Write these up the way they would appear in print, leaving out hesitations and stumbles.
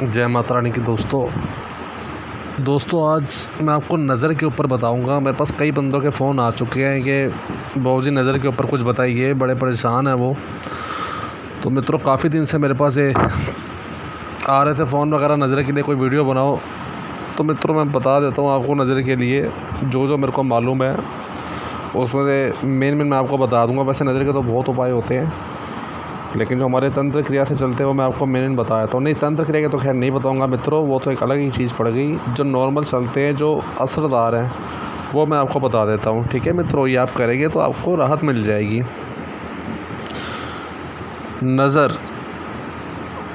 जय माता रानी की दोस्तों आज मैं आपको नज़र के ऊपर बताऊंगा। मेरे पास कई बंदों के फ़ोन आ चुके हैं कि बाबूजी नज़र के ऊपर कुछ बताइए, बड़े परेशान हैं वो। तो मित्रों काफ़ी दिन से मेरे पास ये आ रहे थे फ़ोन वगैरह, नज़र के लिए कोई वीडियो बनाओ। तो मित्रों मैं बता देता हूँ आपको नज़र के लिए जो मेरे को मालूम है उसमें से मेन मैं आपको बता दूँगा। वैसे नज़र के तो बहुत उपाय होते हैं, लेकिन जो हमारे तंत्र क्रिया से चलते हैं वो मैं आपको मेन बताया तो नहीं। तंत्र क्रिया के तो खैर नहीं बताऊंगा मित्रों, वो तो एक अलग ही चीज़ पड़ गई। जो नॉर्मल चलते हैं, जो असरदार हैं, वो मैं आपको बता देता हूँ। ठीक है मित्रों, ये आप करेंगे तो आपको राहत मिल जाएगी। नज़र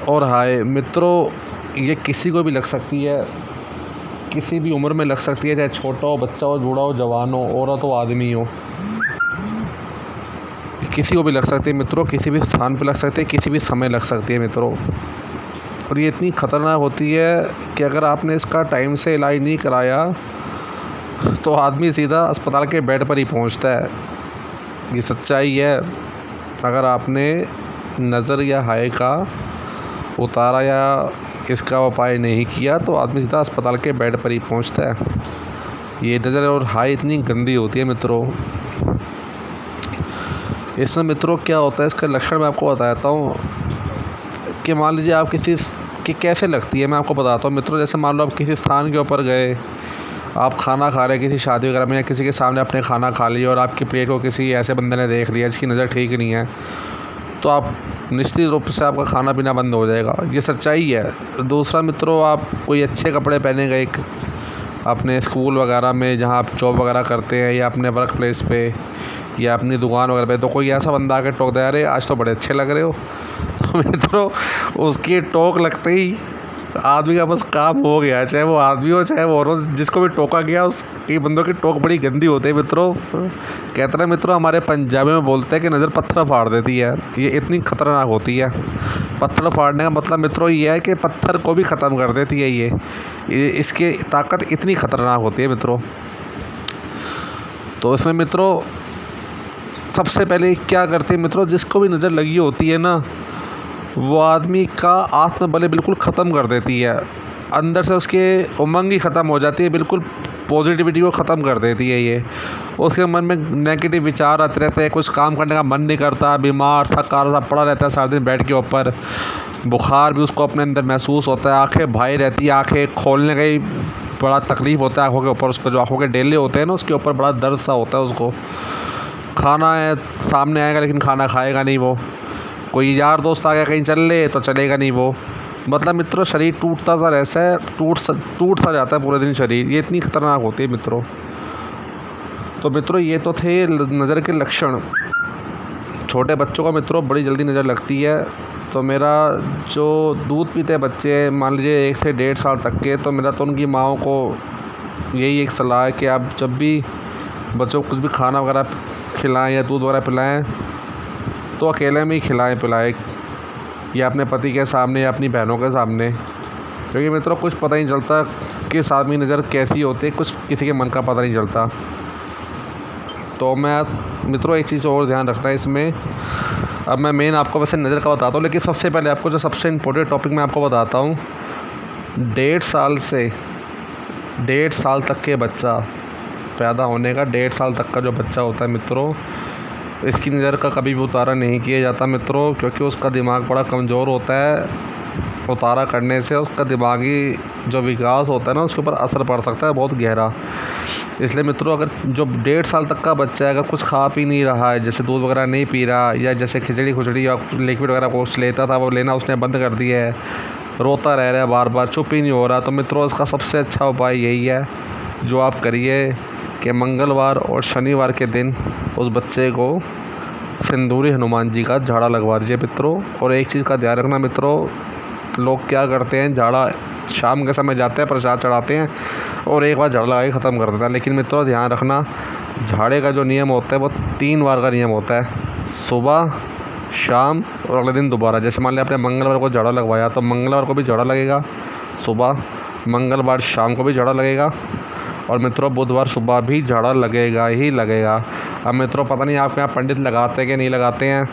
और हाय मित्रों, ये किसी को भी लग सकती है, किसी भी उम्र में लग सकती है, चाहे छोटा हो, बच्चा हो, बूढ़ा हो, जवान हो, औरत हो, आदमी हो, किसी को भी लग सकती है मित्रों। किसी भी स्थान पर लग सकती है, किसी भी समय लग सकती है मित्रों। और ये इतनी ख़तरनाक होती है कि अगर आपने इसका टाइम से इलाज नहीं कराया तो आदमी सीधा अस्पताल के बेड पर ही पहुंचता है। ये सच्चाई है। अगर आपने नज़र या हाय का उतारा या इसका उपाय नहीं किया तो आदमी सीधा अस्पताल के बेड पर ही पहुंचता है। ये नज़र और हाय इतनी गंदी होती है मित्रों। इसमें मित्रों क्या होता है, इसका लक्षण मैं आपको बताता हूँ कि मान लीजिए आप किसी की कैसे लगती है, मैं आपको बताता हूँ मित्रों। जैसे मान लो आप किसी स्थान के ऊपर गए, आप खाना खा रहे हैं किसी शादी वगैरह में, या किसी के सामने आपने खाना खा लिया और आपकी प्लेट को किसी ऐसे बंदे ने देख लिया जिसकी नज़र ठीक नहीं है, तो आप निश्चित रूप से आपका खाना पीना बंद हो जाएगा। ये सच्चाई है। दूसरा मित्रों, आप कोई अच्छे कपड़े पहने गए अपने स्कूल वगैरह में, जहाँ आप जॉब वगैरह करते हैं, या अपने वर्क प्लेस पे, या अपनी दुकान वगैरह पे, तो कोई ऐसा बंदा आके टोक दे, अरे आज तो बड़े अच्छे लग रहे हो, तो मित्रों उसकी टोक लगते ही आदमी का बस काम हो गया। चाहे वो आदमी हो चाहे वो औरत, जिसको भी टोका गया, उसकी बंदों की टोक बड़ी गंदी होती है मित्रों। कहते हैं मित्रों, हमारे पंजाबी में बोलते हैं कि नज़र पत्थर फाड़ देती है। ये इतनी ख़तरनाक होती है। पत्थर फाड़ने का मतलब मित्रों ये है कि पत्थर को भी ख़त्म कर देती है। ये इसकी ताकत इतनी ख़तरनाक होती है मित्रों। तो इसमें मित्रों सबसे पहले क्या करते हैं मित्रों, जिसको भी नज़र लगी होती है ना, वो आदमी का आत्मबल बिल्कुल ख़त्म कर देती है। अंदर से उसके उमंग ही ख़त्म हो जाती है, बिल्कुल पॉजिटिविटी को ख़त्म कर देती है। ये उसके मन में नेगेटिव विचार आते रहते हैं, कुछ काम करने का मन नहीं करता, बीमार थका सा पड़ा रहता है सारा दिन बेड के ऊपर। बुखार भी उसको अपने अंदर महसूस होता है, आँखें भाई रहती है, आँखें खोलने का ही बड़ा तकलीफ़ होता है आँखों के ऊपर। उसको जो आँखों के डेले होते हैं ना, उसके ऊपर बड़ा दर्द सा होता है उसको। खाना है सामने आएगा लेकिन खाना खाएगा नहीं वो। कोई यार दोस्त आ गया कहीं चल ले तो चलेगा नहीं वो। मतलब मित्रों शरीर टूटता सा रहता है, टूट सा जाता है पूरे दिन शरीर। ये इतनी ख़तरनाक होती है मित्रों। तो मित्रों ये तो थे नज़र के लक्षण। छोटे बच्चों को मित्रों बड़ी जल्दी नज़र लगती है। तो मेरा जो दूध पीते बच्चे हैं, मान लीजिए 1 से 1.5 साल तक के, तो मेरा तो उनकी माँओं को यही एक सलाह है कि आप जब भी बच्चों को कुछ भी खाना वगैरह खिलाएं या दूध वगैरह पिलाएं तो अकेले में ही खिलाएं पिलाएं, या अपने पति के सामने या अपनी बहनों के सामने। क्योंकि मित्रों कुछ पता नहीं चलता किस आदमी नज़र कैसी होती है, कुछ किसी के मन का पता नहीं चलता। तो मैं मित्रों एक चीज़ और ध्यान रखना है इसमें। अब मैं मेन आपको वैसे नज़र का बताता हूँ, लेकिन सबसे पहले आपको जो सबसे इम्पोर्टेंट टॉपिक मैं आपको बताता हूँ। 1.5 साल से 1.5 साल तक के बच्चा, पैदा होने का 1.5 साल तक का जो बच्चा होता है मित्रों, इसकी नज़र का कभी भी उतारा नहीं किया जाता मित्रों, क्योंकि उसका दिमाग बड़ा कमज़ोर होता है। उतारा करने से उसका दिमागी जो विकास होता है ना, उसके ऊपर असर पड़ सकता है बहुत गहरा। इसलिए मित्रों अगर जो 1.5 साल तक का बच्चा है, अगर कुछ खा पी नहीं रहा है, जैसे दूध वगैरह नहीं पी रहा, या जैसे खिचड़ी या लिक्विड वगैरह कुछ लेता था वो लेना उसने बंद कर दिया है, रोता रह रहा है बार बार, चुप ही नहीं हो रहा, तो मित्रों इसका सबसे अच्छा उपाय यही है जो आप करिए कि मंगलवार और शनिवार के दिन उस बच्चे को सिंदूरी हनुमान जी का झाड़ा लगवा दीजिए मित्रों। और एक चीज़ का ध्यान रखना मित्रों, लोग क्या करते हैं, झाड़ा शाम के समय जाते हैं, प्रसाद चढ़ाते हैं और एक बार झाड़ा लगा के ख़त्म कर देता है। लेकिन मित्रों ध्यान रखना, झाड़े का जो नियम होता है वो 3 बार का नियम होता है, सुबह, शाम और अगले दिन दोबारा। जैसे मान लिया आपने मंगलवार को झाड़ा लगवाया तो मंगलवार को भी झाड़ा लगेगा सुबह, मंगलवार शाम को भी झाड़ा लगेगा, और मित्रों बुधवार सुबह भी झाड़ा लगेगा ही लगेगा। अब मित्रों पता नहीं आपके यहाँ पंडित लगाते हैं कि नहीं लगाते हैं,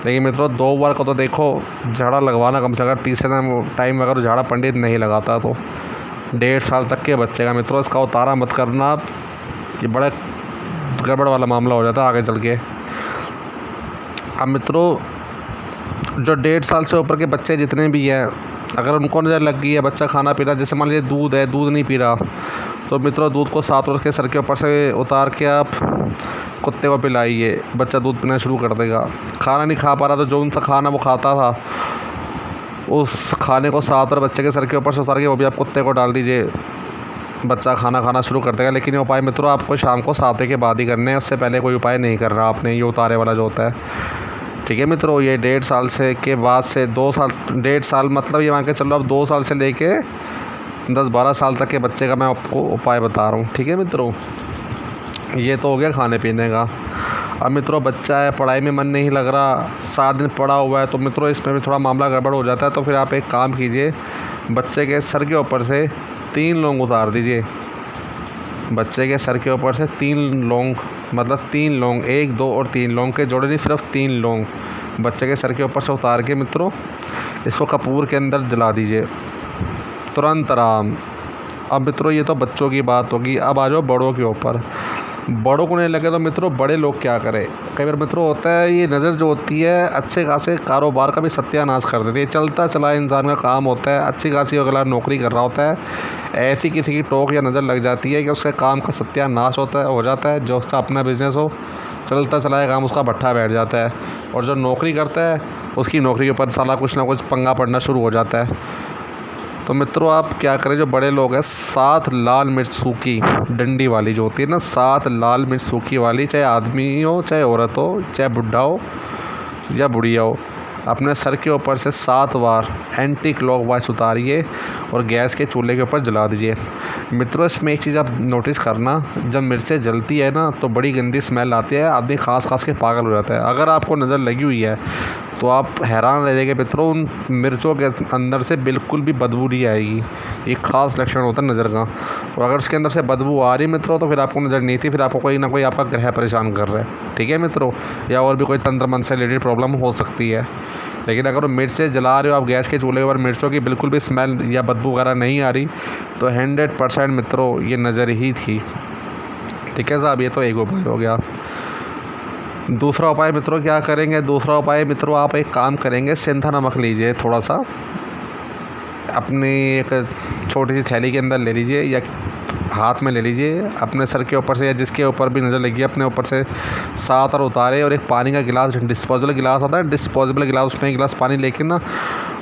लेकिन मित्रों 2 बार को तो देखो झाड़ा लगवाना कम से कम, तीसरे टाइम अगर झाड़ा पंडित नहीं लगाता तो 1.5 साल तक के बच्चे का मित्रों इसका उतारा मत करना आप, कि बड़ा गड़बड़ वाला मामला हो जाता है आगे चल के। अब मित्रों जो 1.5 साल से ऊपर के बच्चे जितने भी हैं, अगर उनको नज़र लग गई है बच्चा खाना पीना, जैसे मान लीजिए दूध है, दूध नहीं पी रहा, तो मित्रों दूध को 7 वर्ष के सर के ऊपर से उतार के आप कुत्ते को पिलाइए, बच्चा दूध पीना शुरू कर देगा। खाना नहीं खा पा रहा तो जो उनका खाना वो खाता था, उस खाने को 7 और बच्चे के सर के ऊपर से उतार के वो भी आप कुत्ते को डाल दीजिए, बच्चा खाना शुरू कर देगा। लेकिन ये उपाय मित्रों आपको शाम को 7 बजे के बाद ही करने हैं, उससे पहले कोई उपाय नहीं करना आपने, ये उतारे वाला जो होता है। ठीक है मित्रों, ये 1.5 साल से के बाद से 2 साल, 1.5 साल मतलब ये मान के चलो अब 2 साल से लेके 10-12 साल तक के बच्चे का मैं आपको उपाय बता रहा हूँ। ठीक है मित्रों, ये तो हो गया खाने पीने का। अब मित्रों बच्चा है, पढ़ाई में मन नहीं लग रहा, 7 दिन पड़ा हुआ है, तो मित्रों इसमें भी थोड़ा मामला गड़बड़ हो जाता है। तो फिर आप एक काम कीजिए, बच्चे के सर के ऊपर से 3 लौंग उतार दीजिए। बच्चे के सर के ऊपर से 3 लौंग, मतलब 3 लौंग, 1, 2 और 3 लौंग के जोड़े नहीं, सिर्फ 3 लौंग बच्चे के सर के ऊपर से उतार के मित्रों इसको कपूर के अंदर जला दीजिए, तुरंत आराम। अब मित्रों ये तो बच्चों की बात होगी, अब आ जाओ बड़ों के ऊपर। बड़ों को नहीं लगे तो मित्रों बड़े लोग क्या करें, कई बार मित्रों होता है ये नज़र जो होती है अच्छे खासे कारोबार का भी सत्यानाश कर देती है। चलता चला इंसान का काम होता है, अच्छी खासी अगला नौकरी कर रहा होता है, ऐसी किसी की टोक या नज़र लग जाती है कि उसके काम का सत्यानाश हो जाता है। जो उसका अपना बिजनेस हो, चलता चलाया काम, उसका भट्ठा बैठ जाता है, और जो नौकरी करता है उसकी नौकरी के ऊपर साला कुछ ना कुछ पंगा पड़ना शुरू हो जाता है। तो मित्रों आप क्या करें, जो बड़े लोग हैं 7 लाल मिर्च सूखी डंडी वाली जो होती है ना, 7 लाल मिर्च सूखी वाली, चाहे आदमी हो चाहे औरत हो, चाहे बुढ़ा हो या बुढ़िया हो, अपने सर के ऊपर से 7 बार एंटी क्लॉकवाइज उतारिए और गैस के चूल्हे के ऊपर जला दीजिए। मित्रों इसमें एक चीज़ आप नोटिस करना, जब मिर्चें जलती है ना तो बड़ी गंदी स्मेल आती है, आदमी खास के पागल हो जाता है। अगर आपको नज़र लगी हुई है तो आप हैरान रह जाएंगे मित्रों, उन मिर्चों के अंदर से बिल्कुल भी बदबू नहीं आएगी। एक ख़ास लक्षण होता है नज़र का, और अगर उसके अंदर से बदबू आ रही मित्रों तो फिर आपको नज़र नहीं थी, फिर आपको कोई ना कोई आपका ग्रह परेशान कर रहा है। ठीक है मित्रों, या और भी कोई तंत्र मंत्र से रिलेटेड प्रॉब्लम हो सकती है। लेकिन अगर मिर्चें जला रहे हो आप गैस के चूल्हे पर, मिर्चों की बिल्कुल भी स्मेल या बदबू वगैरह नहीं आ रही, तो 100% मित्रों ये नज़र ही थी। ठीक है साहब, ये तो एक उपाय हो गया। दूसरा उपाय मित्रों क्या करेंगे, दूसरा उपाय मित्रों आप एक काम करेंगे, सेंधा नमक लीजिए, थोड़ा सा अपनी एक छोटी सी थैली के अंदर ले लीजिए या हाथ में ले लीजिए, अपने सर के ऊपर से या जिसके ऊपर भी नज़र लगी अपने ऊपर से 7 और उतारे, और एक पानी का गिलास, डिस्पोजेबल गिलास आता है, डिस्पोजेबल गिलास, उसमें 1 गिलास पानी लेके ना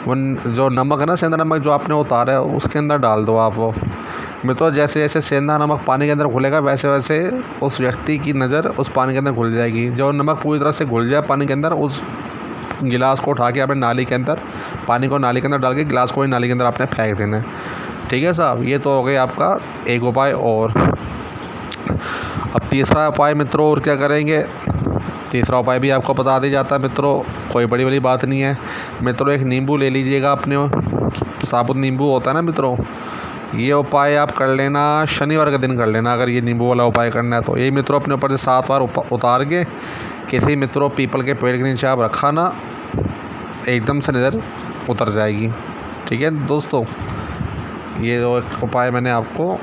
वो जो नमक है ना, सेंधा नमक जो आपने उतारा है उसके अंदर डाल दो आप। वो मित्रों जैसे जैसे सेंधा नमक पानी के अंदर घुलेगा वैसे वैसे उस व्यक्ति की नज़र उस पानी के अंदर घुल जाएगी। जब नमक पूरी तरह से घुल जाए पानी के अंदर, उस गिलास को उठा के आपने नाली के अंदर, पानी को नाली के अंदर डाल के गिलास को ही नाली के अंदर आपने फेंक देना है। ठीक है साहब, ये तो हो गया आपका एक उपाय। और अब तीसरा उपाय मित्रों और क्या करेंगे, तीसरा उपाय भी आपको बता दिया जाता है मित्रों, कोई बड़ी बात नहीं है। मित्रों एक नींबू ले लीजिएगा, अपने साबुत नींबू होता है ना मित्रों, ये उपाय आप कर लेना शनिवार के दिन कर लेना, अगर ये नींबू वाला उपाय करना है तो। ये मित्रों अपने ऊपर से 7 बार उतार के किसी मित्रों पीपल के पेड़ के नीचे आप रखा ना, एकदम से नज़र उतर जाएगी। ठीक है दोस्तों, ये जो उपाय मैंने आपको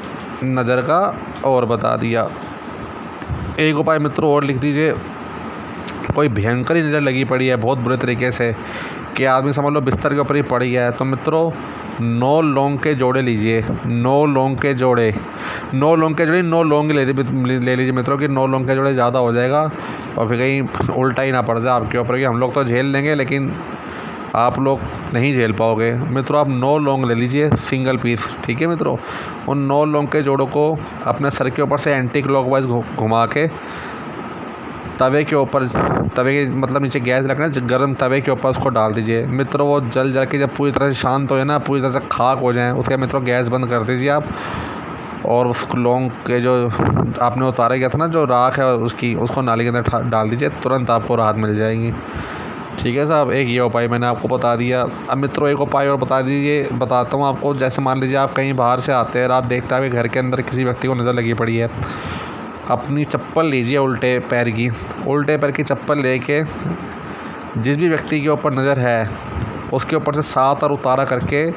नज़र का और बता दिया। एक उपाय मित्रों और लिख दीजिए, कोई भयंकर ही नज़र लगी पड़ी है बहुत बुरे तरीके से कि आदमी समझ लो बिस्तर के ऊपर ही पड़ी है, तो मित्रों 9 लौंग के जोड़े लीजिए, 9 लौंग के जोड़े, 9 लौंग के जोड़े, 9 लौंग ले लीजिए मित्रों कि 9 लौंग के जोड़े ज़्यादा हो जाएगा और फिर कहीं उल्टा ही ना पड़ जाए आपके ऊपर, कि हम लोग तो झेल लेंगे लेकिन आप लोग नहीं झेल पाओगे। मित्रों आप 9 लौंग ले लीजिए सिंगल पीस। ठीक है मित्रों, उन 9 लौंग के जोड़ों को अपने सर के ऊपर से एंटी क्लॉकवाइज घुमा के तवे के ऊपर, तवे के मतलब नीचे गैस रखना, गर्म तवे के ऊपर उसको डाल दीजिए। मित्रों वो जल के जब पूरी तरह से शांत हो जाए ना, पूरी तरह से खाक हो जाए, उसके बाद मित्रों गैस बंद कर दीजिए आप, और उस लौंग के जो आपने उतारा गया था ना जो राख है उसको नाली के अंदर डाल दीजिए, तुरंत आपको राहत मिल जाएगी। ठीक है साहब, एक ये उपाय मैंने आपको बता दिया। अब मित्रों एक उपाय और बताता हूँ आपको। जैसे मान लीजिए आप कहीं बाहर से आते हैं, आप देखते हैं घर के अंदर किसी व्यक्ति को नज़र लगी पड़ी है, अपनी चप्पल लीजिए उल्टे पैर की चप्पल लेके जिस भी व्यक्ति के ऊपर नज़र है उसके ऊपर से 7 बार उतारा करके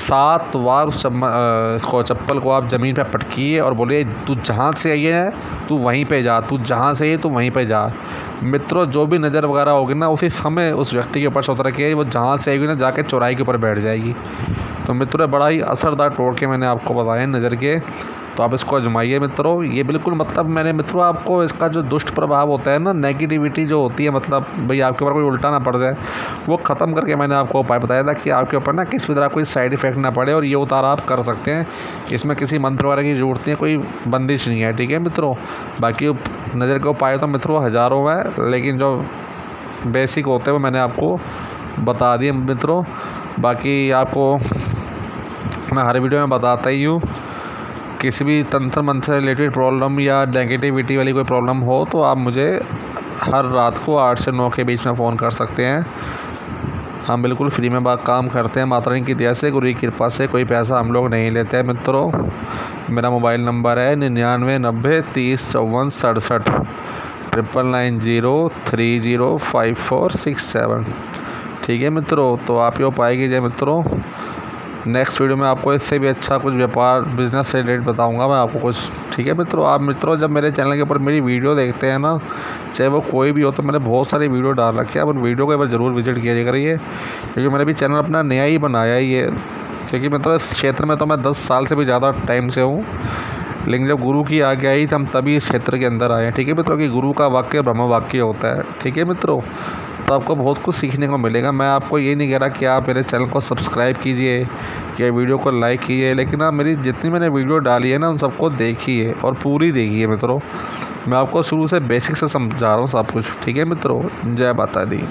7 बार उस इसको चप्पल को आप ज़मीन पे पटकिए और बोलिए तू जहाँ से आई है तू वहीं पे जा, तू जहाँ से आई तू वहीं पे जा। मित्रों जो भी नज़र वगैरह होगी ना उसी समय उस व्यक्ति के ऊपर से उतर के वो जहाँ से आएगी ना जाके चौराहे के ऊपर बैठ जाएगी। तो मित्रों बड़ा ही असरदार टोटके मैंने आपको बताए नज़र के, तो आप इसको आजमाइए मित्रों। ये बिल्कुल मतलब मैंने मित्रों आपको इसका जो दुष्ट प्रभाव होता है ना, नेगेटिविटी जो होती है, मतलब भाई आपके ऊपर कोई उल्टा ना पड़ जाए, वो ख़त्म करके मैंने आपको उपाय बताया था कि आपके ऊपर ना किसी भी तरह कोई साइड इफ़ेक्ट ना पड़े। और ये उतार आप कर सकते हैं, इसमें किसी मंत्र वगैरह की ज़रूरत नहीं है, कोई बंदिश नहीं है। ठीक है मित्रों, बाकी नज़र के उपाय तो मित्रों हज़ारों हैं, लेकिन जो बेसिक होते हैं वो मैंने आपको बता दिए मित्रों। बाकी आपको मैं हर वीडियो में बताता ही हूँ, किसी भी तंत्र मंत्र से रिलेटेड प्रॉब्लम या नेगेटिविटी वाली कोई प्रॉब्लम हो तो आप मुझे हर रात को 8 से 9 के बीच में फ़ोन कर सकते हैं। हम बिल्कुल फ्री में काम करते हैं, माता रानी की दया से, गुरु की कृपा से। कोई पैसा हम लोग नहीं लेते हैं मित्रों। मेरा मोबाइल नंबर है 99 90 30 54 67 9990305467। ठीक है मित्रों, तो आप ये उपाय कीजिए मित्रों। नेक्स्ट वीडियो में आपको इससे भी अच्छा कुछ व्यापार बिज़नेस से रिलेटेड बताऊंगा मैं आपको कुछ। ठीक है मित्रों, आप मित्रों जब मेरे चैनल के ऊपर मेरी वीडियो देखते हैं ना, चाहे वो कोई भी हो, तो मैंने बहुत सारी वीडियो डाल रखी है, आप उन वीडियो को एक बार ज़रूर विजिट किया करिए, क्योंकि मैंने भी चैनल अपना नया ही बनाया ही है। क्योंकि मित्रों इस क्षेत्र में तो मैं 10 साल से भी ज़्यादा टाइम से हूँ, लेकिन जब गुरु की आज्ञा आई तो हम तभी इस क्षेत्र के अंदर आए हैं। ठीक है मित्रों, कि गुरु का वाक्य ब्रह्म वाक्य होता है। ठीक है मित्रों, तो आपको बहुत कुछ सीखने को मिलेगा। मैं आपको ये नहीं कह रहा कि आप मेरे चैनल को सब्सक्राइब कीजिए या वीडियो को लाइक कीजिए, लेकिन आप मेरी जितनी मैंने वीडियो डाली है ना उन सबको देखिए और पूरी देखिए मित्रों। मैं आपको शुरू से बेसिक से समझा रहा हूँ सब कुछ। ठीक है मित्रों, जय माता दी।